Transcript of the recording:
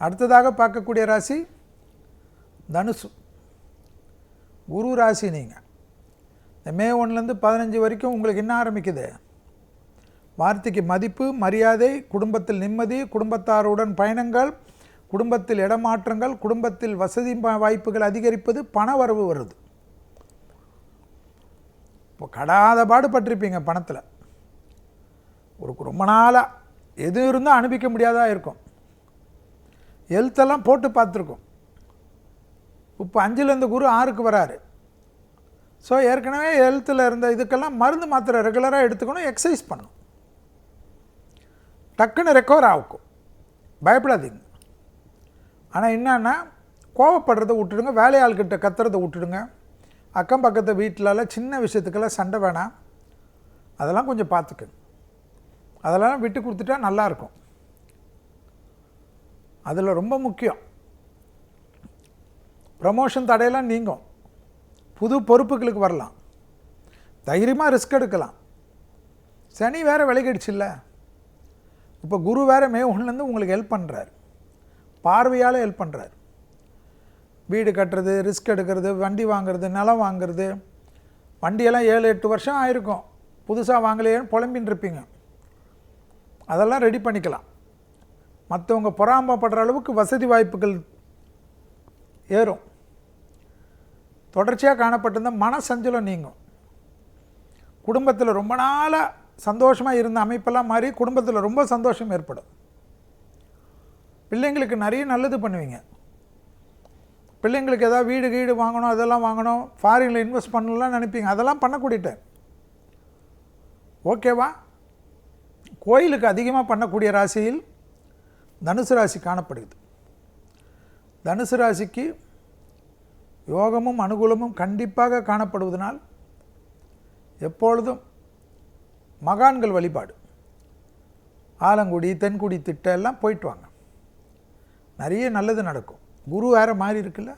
அடுத்ததாக பார்க்கக்கூடிய ராசி தனுசு. குரு ராசி. நீங்கள் இந்த மே 1லேருந்து 15 வரைக்கும் உங்களுக்கு என்ன ஆரம்பிக்குது? வார்த்தைக்கு மதிப்பு, மரியாதை, குடும்பத்தில் நிம்மதி, குடும்பத்தாருடன் பயணங்கள், குடும்பத்தில் இடமாற்றங்கள், குடும்பத்தில் வசதி வாய்ப்புகள் அதிகரிப்பது, பண வரவு வருது. இப்போ கடாத பாடுபட்டிருப்பீங்க பணத்தில். ரொம்ப நாளாக எது இருந்தால் அனுப்பிக்க முடியாதா இருக்கும். ஹெல்த்தெல்லாம் போட்டு பார்த்துருக்கோம். இப்போ 5லேருந்து குரு 6க்கு வராரு. ஸோ ஏற்கனவே ஹெல்த்தில் இருந்த இதுக்கெல்லாம் மருந்து மாத்திரை ரெகுலராக எடுத்துக்கணும், எக்ஸசைஸ் பண்ணணும். டக்குன்னு ரெக்கவர் ஆகும், பயப்படாதீங்க. ஆனால் என்னன்னா, கோவப்படுறதை விட்டுடுங்க, வேலையாள்கிட்ட கத்துறதை விட்டுடுங்க, அக்கம் பக்கத்து வீட்டிலலாம் சின்ன விஷயத்துக்கெல்லாம் சண்டை வேணாம், அதெல்லாம் கொஞ்சம் பார்த்துக்குங்க. அதெல்லாம் விட்டு கொடுத்துட்டா நல்லாயிருக்கும். அதில் ரொம்ப முக்கியம், ப்ரமோஷன் தடையெல்லாம் நீங்கும், புது பொறுப்புகளுக்கு வரலாம், தைரியமாக ரிஸ்க் எடுக்கலாம். சனி வேறு விலகிடுச்சு இல்லை, இப்போ குரு வேறு மே 1லேருந்து உங்களுக்கு ஹெல்ப் பண்ணுறார், பார்வையால் ஹெல்ப் பண்ணுறார். வீடு கட்டுறது, ரிஸ்க் எடுக்கிறது, வண்டி வாங்கிறது, நிலம் வாங்கிறது. வண்டியெல்லாம் 7-8 வருஷம் ஆயிருக்கும், புதுசாக வாங்கலையேன்னு புலம்பின்னு இருப்பீங்க. அதெல்லாம் ரெடி பண்ணிக்கலாம். மற்றவங்க பொறாமப்படுற அளவுக்கு வசதி வாய்ப்புகள் ஏறும். தொடர்ச்சியாக காணப்பட்டிருந்த மன சஞ்சலம் நீங்கும். குடும்பத்தில் ரொம்ப நாளாக சந்தோஷமாக இருந்த அமைப்பெல்லாம் மாறி குடும்பத்தில் ரொம்ப சந்தோஷம் ஏற்படும். பிள்ளைங்களுக்கு நிறைய நல்லது பண்ணுவீங்க. பிள்ளைங்களுக்கு ஏதாவது வீடு வாங்கணும், அதெல்லாம் வாங்கணும், ஃபாரினில் இன்வெஸ்ட் பண்ணலாம் நினைப்பீங்க, அதெல்லாம் பண்ணக்கூடியட்டேன். ஓகேவா? கோயிலுக்கு அதிகமாக பண்ணக்கூடிய ராசியில் தனுசு ராசி காணப்படுகிறது. தனுசு ராசிக்கு யோகமும் அனுகூலமும் கண்டிப்பாக காணப்படுவதனால் எப்பொழுதும் மகான்கள் வழிபாடு, ஆலங்குடி, தென்குடி திட்டம் எல்லாம் போயிட்டு வாங்க, நிறைய நல்லது நடக்கும். குரு வேறு மாறி இருக்குல்ல.